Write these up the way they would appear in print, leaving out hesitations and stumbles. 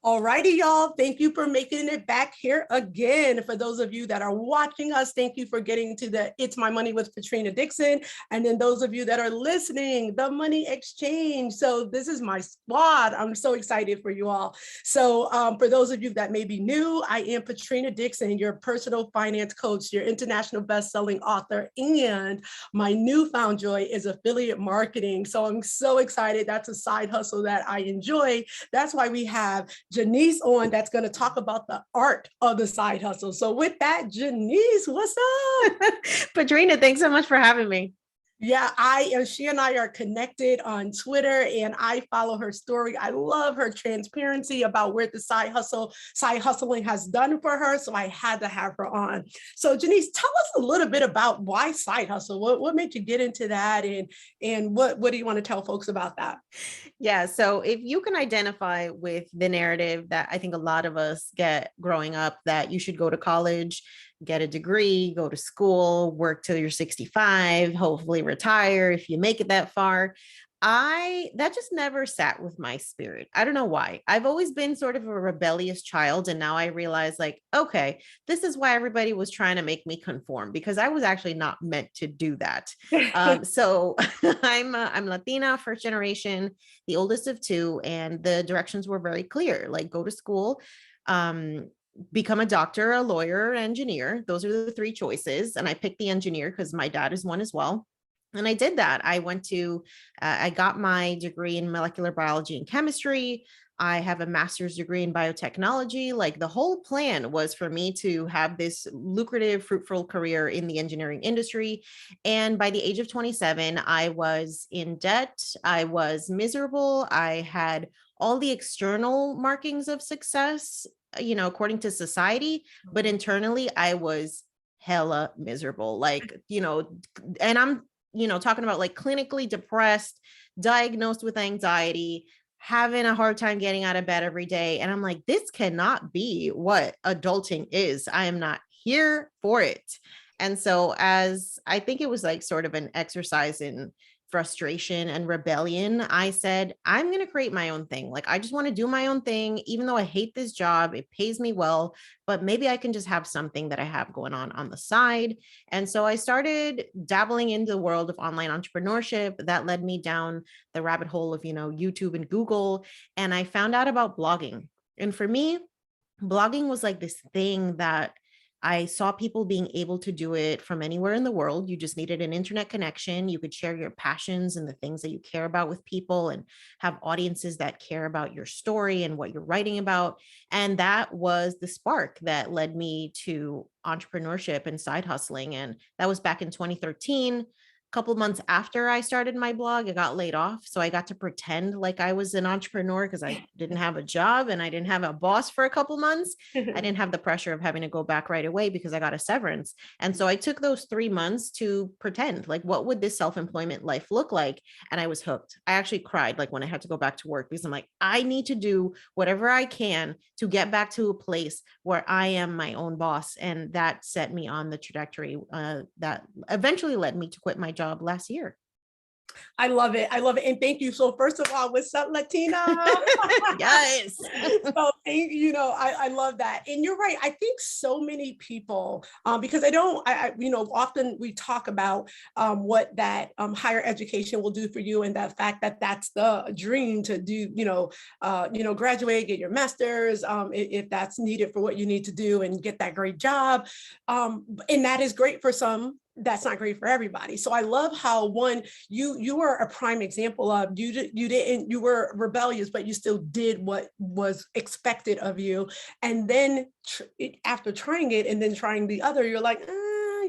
Alrighty, y'all. Thank you for making it back here again. For those of you that are watching us, thank you for getting to the It's My Money with Patrina Dixon. And then those of you that are listening, the Money Exchange. So this is my squad. I'm so excited for you all. So for those of you that may be new, I am Patrina Dixon, your personal finance coach, your international best-selling author, and my newfound joy is affiliate marketing. So I'm so excited. That's a side hustle that I enjoy. That's why we have Jannese on that's going to talk about the art of the side hustle. So with that, Jannese, what's up? Patrina, thanks so much for having me. Yeah, she and I are connected on Twitter and I follow her story. I love her transparency about where the side hustling has done for her. So I had to have her on. So Jannese, tell us a little bit about why side hustle. What made you get into that? And what do you want to tell folks about that? Yeah. So if you can identify with the narrative that I think a lot of us get growing up, that you should go to college, get a degree, go to school, work till you're 65, hopefully retire if you make it that far. That just never sat with my spirit. I don't know why. I've always been sort of a rebellious child. And now I realize like, okay, this is why everybody was trying to make me conform, because I was actually not meant to do that. So I'm Latina, first generation, the oldest of two, and the directions were very clear, like go to school, become a doctor, a lawyer, engineer. Those are the three choices. And I picked the engineer because my dad is one as well. And I did that. I got my degree in molecular biology and chemistry. I have a master's degree in biotechnology. Like the whole plan was for me to have this lucrative, fruitful career in the engineering industry. And by the age of 27, I was in debt. I was miserable. I had all the external markings of success, according to society, but internally I was hella miserable. And I'm, talking about like clinically depressed, diagnosed with anxiety, having a hard time getting out of bed every day. And I'm like, this cannot be what adulting is. I am not here for it. And so as I think it was like sort of an exercise in frustration and rebellion, I said, I'm going to create my own thing. Like, I just want to do my own thing, even though I hate this job, it pays me well, but maybe I can just have something that I have going on the side. And so I started dabbling into the world of online entrepreneurship. That led me down the rabbit hole of, YouTube and Google. And I found out about blogging. And for me, blogging was like this thing that I saw people being able to do it from anywhere in the world. You just needed an internet connection. You could share your passions and the things that you care about with people and have audiences that care about your story and what you're writing about. And that was the spark that led me to entrepreneurship and side hustling. And that was back in 2013. Couple months after I started my blog, I got laid off. So I got to pretend like I was an entrepreneur because I didn't have a job and I didn't have a boss for a couple months. I didn't have the pressure of having to go back right away because I got a severance. And so I took those 3 months to pretend like, what would this self-employment life look like? And I was hooked. I actually cried like when I had to go back to work because I'm like, I need to do whatever I can to get back to a place where I am my own boss. And that set me on the trajectory that eventually led me to quit my job last year. I love it. I love it. And thank you. So first of all, what's up, Latina? Yes. So I love that. And you're right. I think so many people, because often we talk about what that higher education will do for you, and that fact that that's the dream to do, graduate, get your master's, if that's needed for what you need to do and get that great job. And that is great for some. That's not great for everybody. So I love how you were a prime example of you were rebellious, but you still did what was expected of you. And then after trying it and then trying the other, you're like,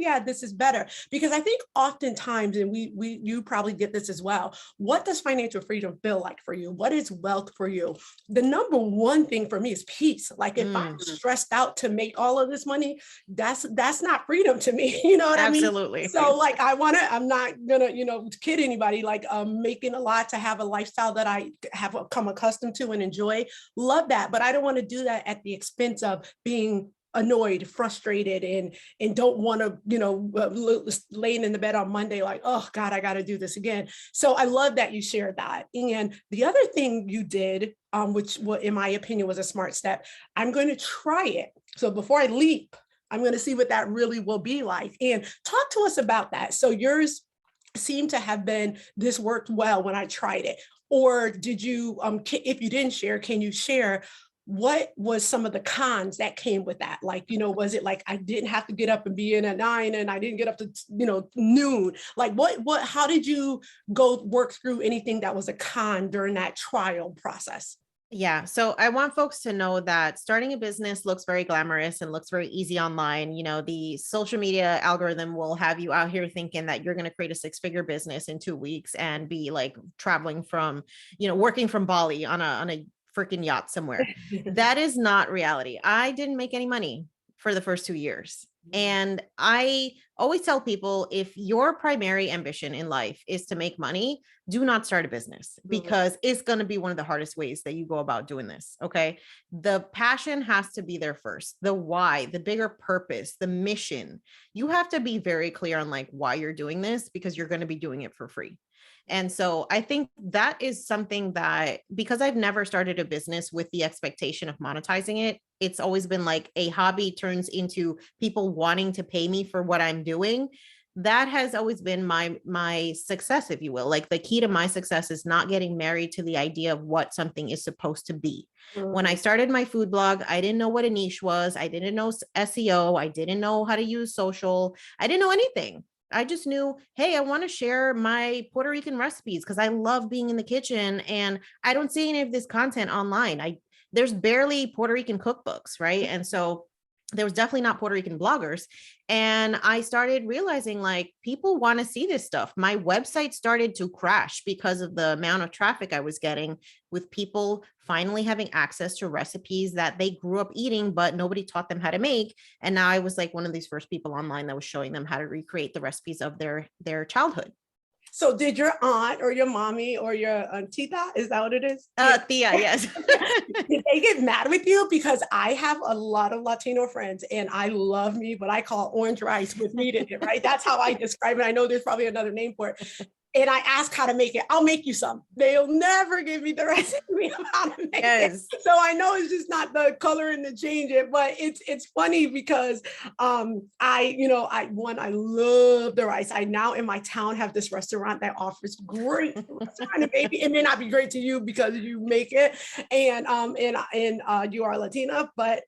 yeah, this is better. Because I think oftentimes, and you probably get this as well, what does financial freedom feel like for you? What is wealth for you? The number one thing for me is peace. Like if I'm stressed out to make all of this money, that's not freedom to me. You know what I mean? Absolutely. So like I'm not gonna, kid anybody, like making a lot to have a lifestyle that I have come accustomed to and enjoy. Love that. But I don't want to do that at the expense of being annoyed, frustrated, and don't want to, laying in the bed on Monday, like, oh God, I got to do this again. So I love that you shared that. And the other thing you did, which in my opinion was a smart step, I'm going to try it. So before I leap, I'm going to see what that really will be like. And talk to us about that. So yours seemed to have been, this worked well when I tried it. Or did you, if you didn't share, can you share what was some of the cons that came with that? Like, was it like I didn't have to get up and be in at 9 and I didn't get up to, noon? Like how did you go work through anything that was a con during that trial process? Yeah. So I want folks to know that starting a business looks very glamorous and looks very easy online. The social media algorithm will have you out here thinking that you're going to create a 6-figure business in 2 weeks and be like traveling from, working from Bali on a freaking yacht somewhere. That is not reality. I didn't make any money for the first 2 years. And I always tell people, if your primary ambition in life is to make money, do not start a business, because it's going to be one of the hardest ways that you go about doing this. Okay. The passion has to be there first. The why, the bigger purpose, the mission. You have to be very clear on like why you're doing this, because you're going to be doing it for free. And so I think that is something that, because I've never started a business with the expectation of monetizing it, it's always been like a hobby turns into people wanting to pay me for what I'm doing. That has always been my success, if you will. Like the key to my success is not getting married to the idea of what something is supposed to be. When I started my food blog, I didn't know what a niche was. I didn't know SEO. I didn't know how to use social. I didn't know anything. I just knew, hey, I want to share my Puerto Rican recipes because I love being in the kitchen and I don't see any of this content online. There's barely Puerto Rican cookbooks, right? And so there was definitely not Puerto Rican bloggers. And I started realizing like people want to see this stuff. My website started to crash because of the amount of traffic I was getting, with people finally having access to recipes that they grew up eating, but nobody taught them how to make. And now I was like one of these first people online that was showing them how to recreate the recipes of their childhood. So did your aunt or your mommy or your tita, is that what it is? Tia, yes. Did they get mad with you? Because I have a lot of Latino friends and I love me what I call orange rice with meat in it, right? That's how I describe it. I know there's probably another name for it. And I ask how to make it. I'll make you some. They'll never give me the recipe of how to make it. So I know it's just not the color and the change it, but it's funny because I love the rice. I now in my town have this restaurant that offers great restaurant. And maybe it may not be great to you because you make it and you are Latina, but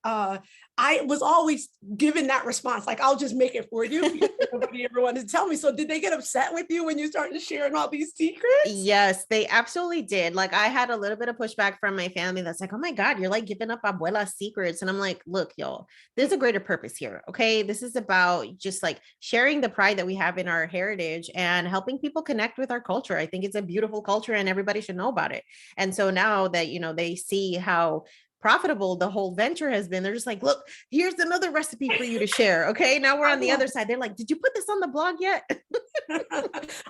I was always given that response, like, I'll just make it for you because nobody ever wanted to tell me. So did they get upset with you when you started sharing all these secrets? Yes, they absolutely did. Like I had a little bit of pushback from my family that's like, oh my God, you're like giving up abuela's secrets. And I'm like, look, y'all, there's a greater purpose here. Okay. This is about just like sharing the pride that we have in our heritage and helping people connect with our culture. I think it's a beautiful culture and everybody should know about it. And so now that, they see how profitable the whole venture has been, they're just like, look, here's another recipe for you to share. Okay. Now we're on the other side. They're like, did you put this on the blog yet?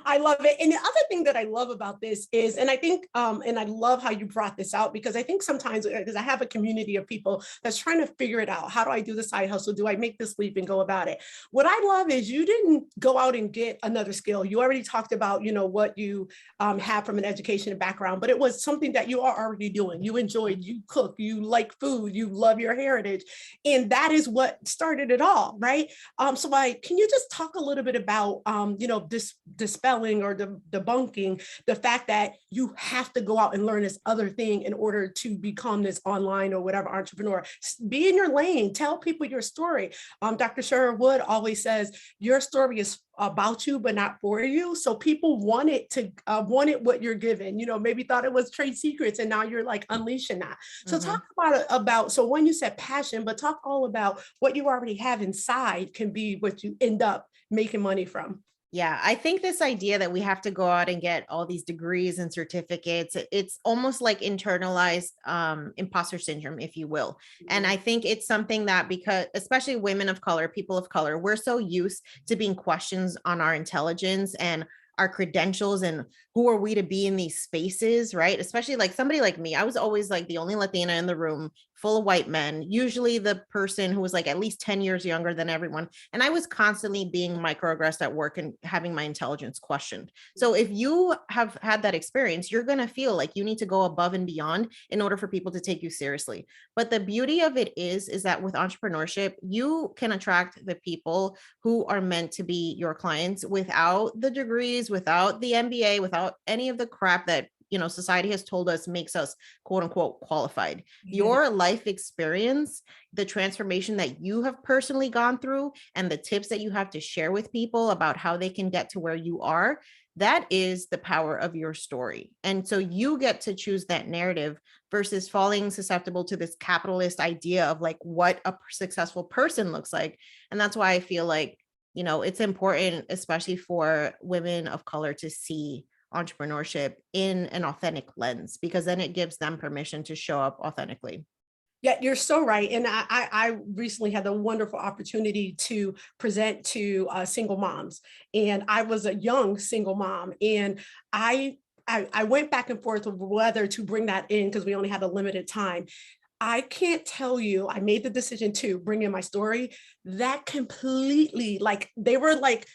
I love it. And the other thing that I love about this is, and I think, and I love how you brought this out, because I think sometimes, because I have a community of people that's trying to figure it out. How do I do the side hustle? Do I make this leap and go about it? What I love is you didn't go out and get another skill. You already talked about, what you have from an education and background, but it was something that you are already doing. You enjoyed, you cook, you like food, you love your heritage. And that is what started it all, right? So can you just talk a little bit about, dispelling or debunking the fact that you have to go out and learn this other thing in order to become this online or whatever entrepreneur? Be in your lane, tell people your story. Dr. Sherwood always says, your story is about you, but not for you. So people wanted what you're giving, maybe thought it was trade secrets and now you're like unleashing that. So talk about, so when you said passion, but talk all about what you already have inside can be what you end up making money from. Yeah, I think this idea that we have to go out and get all these degrees and certificates, it's almost like internalized imposter syndrome, if you will. And I think it's something that, because especially women of color, people of color, we're so used to being questions on our intelligence and our credentials and who are we to be in these spaces, right? Especially like somebody like me, I was always like the only Latina in the room, full of white men, usually the person who was like at least 10 years younger than everyone. And I was constantly being microaggressed at work and having my intelligence questioned. So if you have had that experience, you're going to feel like you need to go above and beyond in order for people to take you seriously. But the beauty of it is that with entrepreneurship, you can attract the people who are meant to be your clients without the degrees, without the MBA, without any of the crap that, you know, society has told us makes us quote unquote qualified. Your life experience, the transformation that you have personally gone through, and the tips that you have to share with people about how they can get to where you are, that is the power of your story. And so you get to choose that narrative versus falling susceptible to this capitalist idea of like what a successful person looks like. And that's why I feel like, you know, it's important, especially for women of color, to see entrepreneurship in an authentic lens, because then it gives them permission to show up authentically. Yeah, you're so right. And I recently had the wonderful opportunity to present to single moms. And I was a young single mom. And I went back and forth of whether to bring that in because we only had a limited time. I can't tell you, I made the decision to bring in my story. That completely, like, they were like,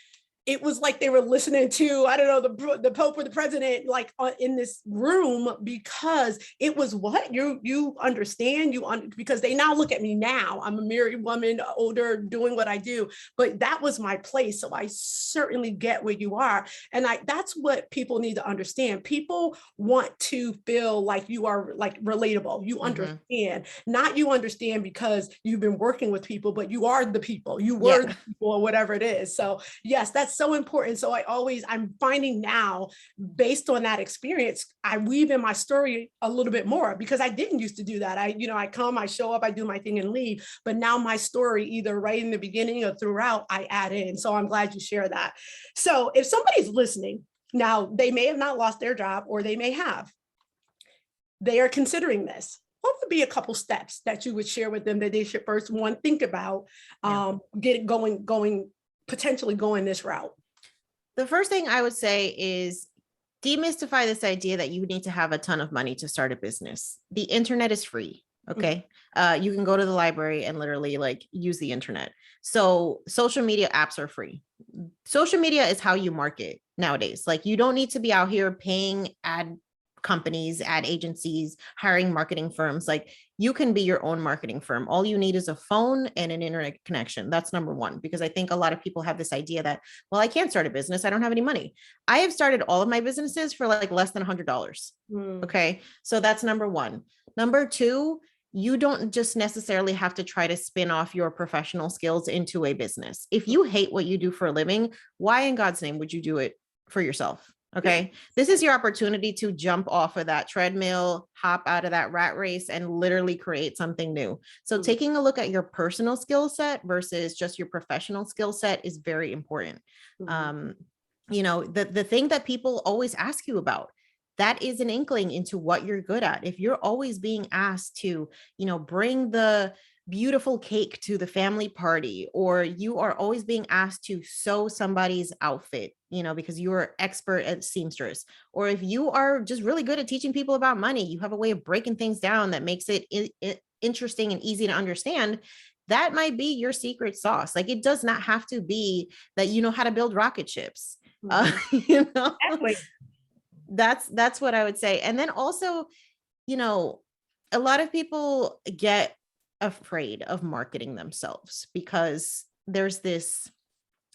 it was like they were listening to, I don't know, the Pope or the president, like in this room, because it was what you understand, because they now look at me now. I'm a married woman, older, doing what I do, but that was my place. So I certainly get where you are. And that's what people need to understand. People want to feel like you are like relatable. You understand, not you understand because you've been working with people, but you are the people, you were the people or whatever it is. So yes, that's so important. So I'm finding now, based on that experience, I weave in my story a little bit more, because I didn't used to do that. I come, I show up, I do my thing and leave. But now my story, either right in the beginning or throughout, I add in. So I'm glad you share that. So if somebody's listening, now they may have not lost their job, or they may have, they are considering this. What would be a couple steps that you would share with them that they should first, one, think about, get it going, potentially going this route? The first thing I would say is demystify this idea that you need to have a ton of money to start a business. The internet is free. Okay. You can go to the library and literally like use the internet. So social media apps are free. Social media is how you market nowadays. Like, you don't need to be out here paying ad companies, ad agencies, hiring marketing firms. Like, you can be your own marketing firm. All you need is a phone and an internet connection. That's number one, because I think a lot of people have this idea that, well, I can't start a business, I don't have any money. I have started all of my businesses for like less than $100. Okay. So that's number one. Number two, you don't just necessarily have to try to spin off your professional skills into a business. If you hate what you do for a living, why in God's name would you do it for yourself? Okay. This is your opportunity to jump off of that treadmill, hop out of that rat race, and literally create something new. So taking a look at your personal skill set versus just your professional skill set is very important. You know, the thing that people always ask you about, that is an inkling into what you're good at. If you're always being asked to, you know, bring the beautiful cake to the family party, or you are always being asked to sew somebody's outfit, you know, because you are expert at seamstress, or if you are just really good at teaching people about money, you have a way of breaking things down that makes it interesting and easy to understand, that might be your secret sauce. Like, it does not have to be that you know how to build rocket ships. You know, that's what I would say. And then also, you know, a lot of people get afraid of marketing themselves because there's this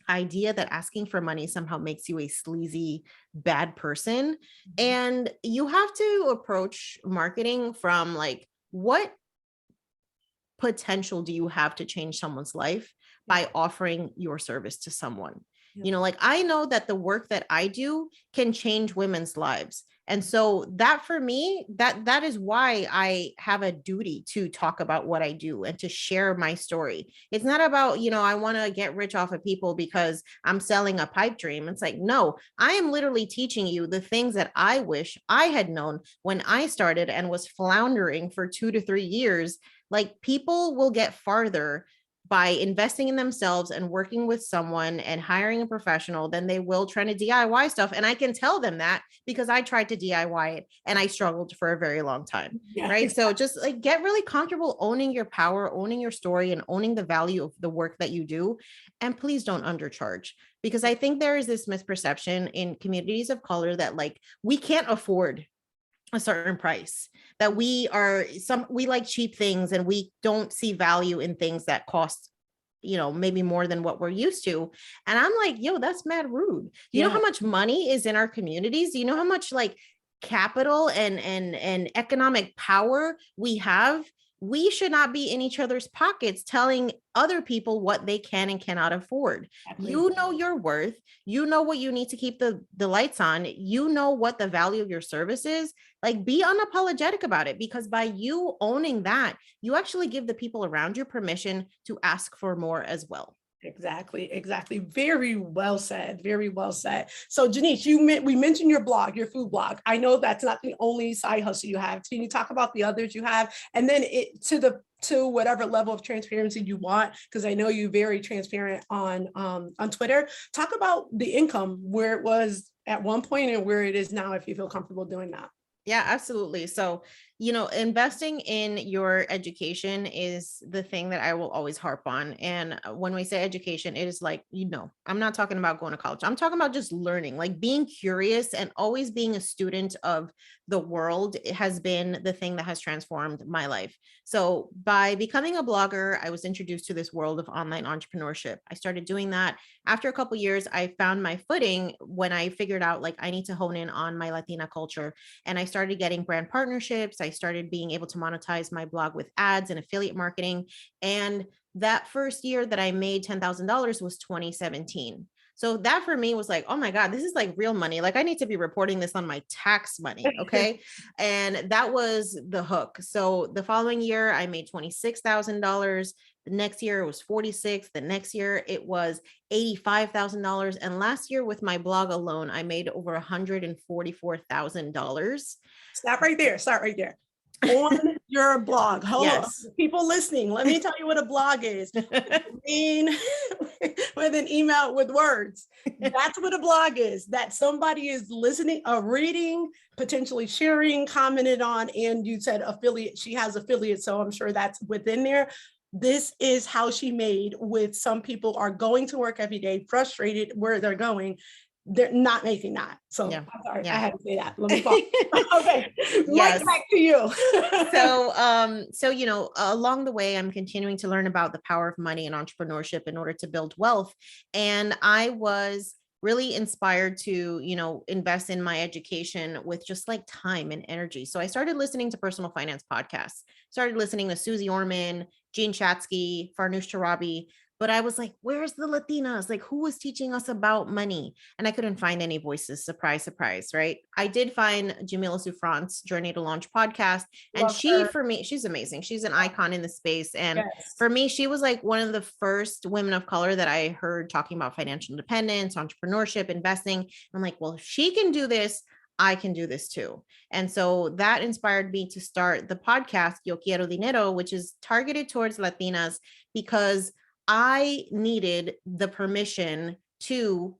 idea that asking for money somehow makes you a sleazy, bad person. And you have to approach marketing from like, what potential do you have to change someone's life by offering your service to someone? You know, like, I know that the work that I do can change women's lives. And so that, for me, that is why I have a duty to talk about what I do and to share my story. It's not about, you know, I want to get rich off of people because I'm selling a pipe dream. It's like, no, I am literally teaching you the things that I wish I had known when I started and was floundering for 2 to 3 years. Like, people will get farther by investing in themselves and working with someone and hiring a professional than they will trying to DIY stuff. And I can tell them that because I tried to DIY it and I struggled for a very long time. Yeah, right? exactly. So just like get really comfortable owning your power, owning your story, and owning the value of the work that you do. And please don't undercharge, because I think there is this misperception in communities of color that like we can't afford a certain price, that we like cheap things and we don't see value in things that cost maybe more than what we're used to. And I'm like, yo, that's mad rude. You know how much money is in our communities? Do you know how much like capital and economic power we have? We should not be in each other's pockets telling other people what they can and cannot afford. Exactly. You know your worth. You know what you need to keep the lights on. You know what the value of your service is. Like, be unapologetic about it, because by you owning that, you actually give the people around you permission to ask for more as well. Exactly. Very well said. Very well said. So Jannese, we mentioned your blog, your food blog. I know that's not the only side hustle you have. Can you talk about the others you have? And then to whatever level of transparency you want, because I know you're very transparent on Twitter. Talk about the income, where it was at one point and where it is now, if you feel comfortable doing that. Yeah, absolutely. So, investing in your education is the thing that I will always harp on. And when we say education, it is like, I'm not talking about going to college. I'm talking about just learning, like being curious and always being a student of the world. It has been the thing that has transformed my life. So by becoming a blogger, I was introduced to this world of online entrepreneurship. I started doing that. After a couple of years, I found my footing when I figured out like I need to hone in on my Latina culture. And I started getting brand partnerships. I started being able to monetize my blog with ads and affiliate marketing. And that first year that I made $10,000 was 2017. So that for me was like, oh my God, this is like real money. Like I need to be reporting this on my tax money. Okay. And that was the hook. So the following year I made $26,000. The next year it was 46. The next year it was $85,000. And last year with my blog alone, I made over $144,000. Stop right there. On your blog. Hold on. People listening, let me tell you what a blog is. With an email with words. That's what a blog is. That somebody is listening, reading, potentially sharing, commented on, and you said affiliate. She has affiliates, so I'm sure that's within there. This is how she made with some people are going to work every day, frustrated where they're going. They're not making that. So I'm sorry, I had to say that. Let me pause. Okay. Yes. Back to you. So, along the way, I'm continuing to learn about the power of money and entrepreneurship in order to build wealth. And I was really inspired to, invest in my education with just like time and energy. So I started listening to personal finance podcasts, started listening to Susie Orman, Jean Chatzky, Farnoosh Torabi. But I was like, where's the Latinas? Like, who was teaching us about money? And I couldn't find any voices. Surprise, surprise, right? I did find Jamila Souffrant's Journey to Launch podcast. And for me, she's amazing. She's an icon in the space. And for me, she was like one of the first women of color that I heard talking about financial independence, entrepreneurship, investing. I'm like, well, if she can do this, I can do this too. And so that inspired me to start the podcast, Yo Quiero Dinero, which is targeted towards Latinas because I needed the permission to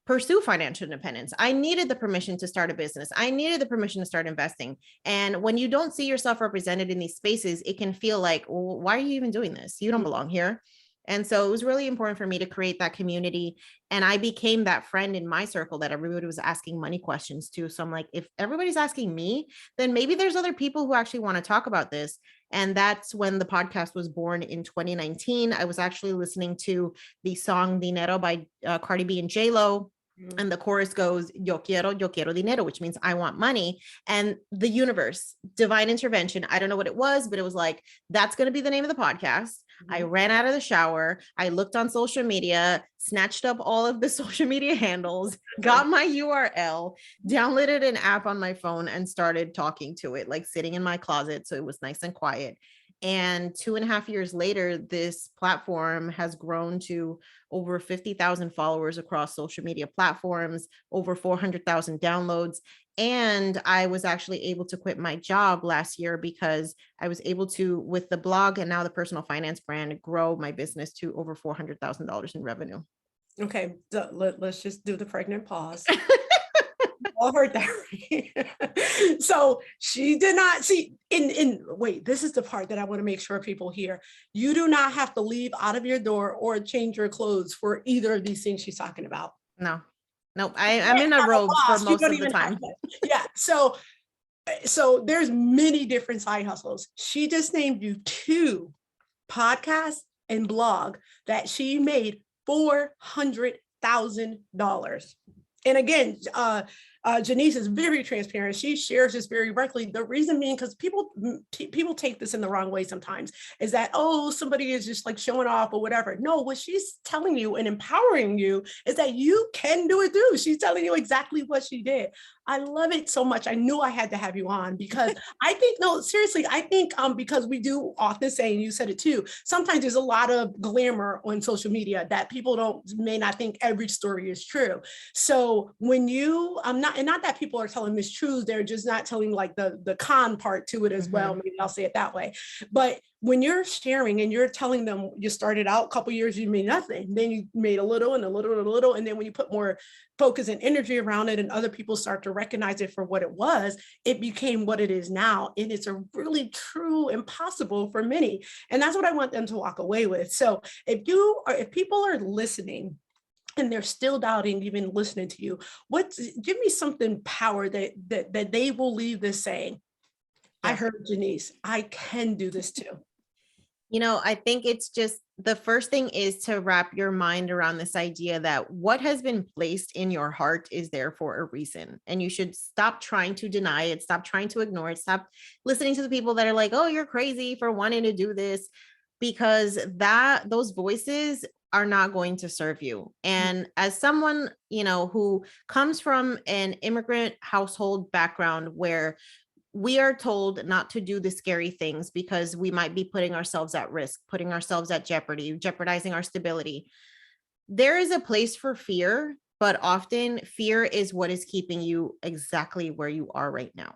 pursue financial independence. I needed the permission to start a business. I needed the permission to start investing. And when you don't see yourself represented in these spaces, it can feel like, well, why are you even doing this? You don't belong here. And so it was really important for me to create that community. And I became that friend in my circle that everybody was asking money questions to. So I'm like, if everybody's asking me, then maybe there's other people who actually want to talk about this. And that's when the podcast was born in 2019. I was actually listening to the song Dinero by Cardi B and J-Lo. And the chorus goes, yo quiero dinero, which means I want money. And the universe, divine intervention, I don't know what it was, but it was like, that's going to be the name of the podcast. I ran out of the shower. I looked on social media, snatched up all of the social media handles, got my URL, downloaded an app on my phone and started talking to it, like sitting in my closet. So it was nice and quiet. And 2.5 years later, this platform has grown to over 50,000 followers across social media platforms, over 400,000 downloads. And I was actually able to quit my job last year because I was able to, with the blog and now the personal finance brand, grow my business to over $400,000 in revenue. Okay, let's just do the pregnant pause. All heard that. Right? So she did not see wait, this is the part that I want to make sure people hear. You do not have to leave out of your door or change your clothes for either of these things she's talking about. No, I'm in a robe for most of the time. Yeah. So there's many different side hustles. She just named you 2 podcasts and blog that she made $400,000. And again, Jannese is very transparent. She shares this very directly. The reason being, because people take this in the wrong way sometimes, is that, oh, somebody is just like showing off or whatever. No, what she's telling you and empowering you is that you can do it too. She's telling you exactly what she did. I love it so much. I knew I had to have you on because I think, no, seriously, I think because we do often say, and you said it too, sometimes there's a lot of glamour on social media that people may not think every story is true. So when you, not that people are telling mistruths, they're just not telling like the con part to it as well. Maybe I'll say it that way. But when you're sharing and you're telling them you started out a couple years, you made nothing, then you made a little and a little and a little. And then when you put more focus and energy around it and other people start to recognize it for what it was, it became what it is now. And it's a really true impossible for many. And that's what I want them to walk away with. So if people are listening and they're still doubting even listening to you, give me something power that they will leave this saying, yeah. I heard Jannese, I can do this too. I think it's just the first thing is to wrap your mind around this idea that what has been placed in your heart is there for a reason. And you should stop trying to deny it, stop trying to ignore it, stop listening to the people that are like, oh, you're crazy for wanting to do this, because those voices are not going to serve you. And as someone, who comes from an immigrant household background where we are told not to do the scary things because we might be putting ourselves at risk, putting ourselves at jeopardy, jeopardizing our stability. There is a place for fear, but often fear is what is keeping you exactly where you are right now.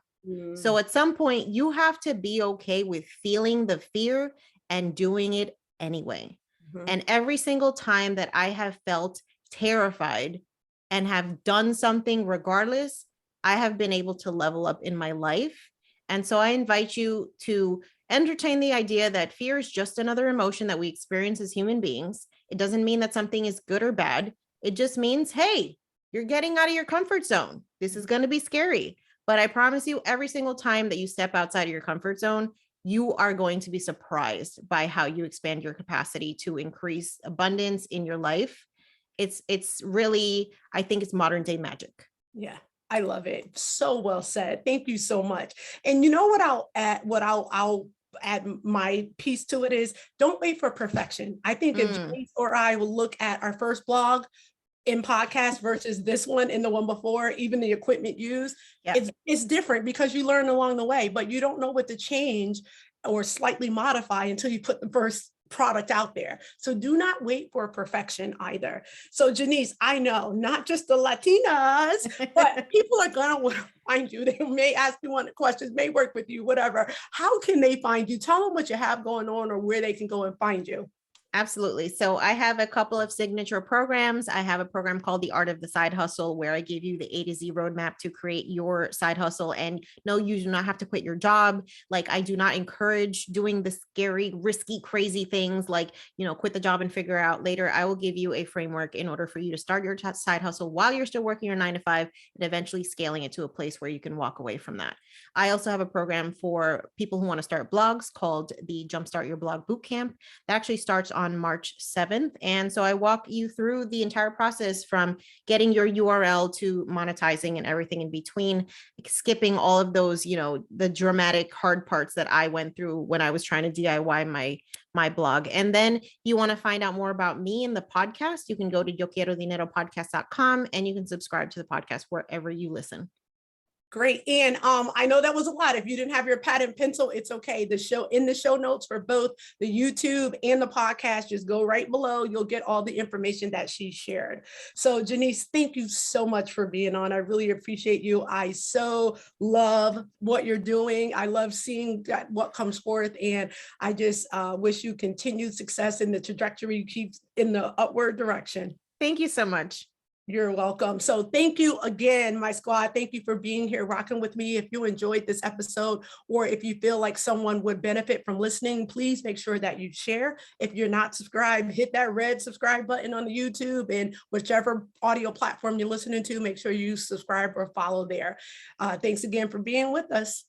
So at some point, you have to be okay with feeling the fear and doing it anyway. And every single time that I have felt terrified and have done something regardless, I have been able to level up in my life. And so I invite you to entertain the idea that fear is just another emotion that we experience as human beings. It doesn't mean that something is good or bad. It just means, hey, you're getting out of your comfort zone. This is going to be scary. But I promise you, every single time that you step outside of your comfort zone, you are going to be surprised by how you expand your capacity to increase abundance in your life. It's really, I think it's modern day magic. Yeah. I love it. So well said. Thank you so much. And you know what I'll add my piece to it is, don't wait for perfection. I think if Jannese or I will look at our first blog in podcast versus this one and the one before, even the equipment used, it's different because you learn along the way, but you don't know what to change or slightly modify until you put the first product out there. So do not wait for perfection either. So Jannese, I know not just the Latinas, but people are going to want to find you. They may ask you one questions, may work with you, whatever. How can they find you? Tell them what you have going on or where they can go and find you. Absolutely. So I have a couple of signature programs. I have a program called The Art of the Side Hustle, where I give you the A to Z roadmap to create your side hustle. And no, you do not have to quit your job. Like, I do not encourage doing the scary, risky, crazy things like, quit the job and figure out later. I will give you a framework in order for you to start your side hustle while you're still working your 9 to 5 and eventually scaling it to a place where you can walk away from that. I also have a program for people who want to start blogs called the Jumpstart Your Blog Bootcamp. That actually starts on March 7th. And so I walk you through the entire process from getting your URL to monetizing and everything in between, skipping all of those, the dramatic hard parts that I went through when I was trying to DIY my blog. And then you want to find out more about me and the podcast, you can go to YoQuieroDineroPodcast.com and you can subscribe to the podcast wherever you listen. Great. And I know that was a lot. If you didn't have your pad and pencil, it's okay. The show notes for both the YouTube and the podcast, just go right below. You'll get all the information that she shared. So Jannese, thank you so much for being on. I really appreciate you. I so love what you're doing. I love seeing what comes forth. And I just wish you continued success in the trajectory keeps in the upward direction. Thank you so much. You're welcome. So thank you again, my squad. Thank you for being here, rocking with me. If you enjoyed this episode, or if you feel like someone would benefit from listening, please make sure that you share. If you're not subscribed, hit that red subscribe button on the YouTube, and whichever audio platform you're listening to, make sure you subscribe or follow there. Thanks again for being with us.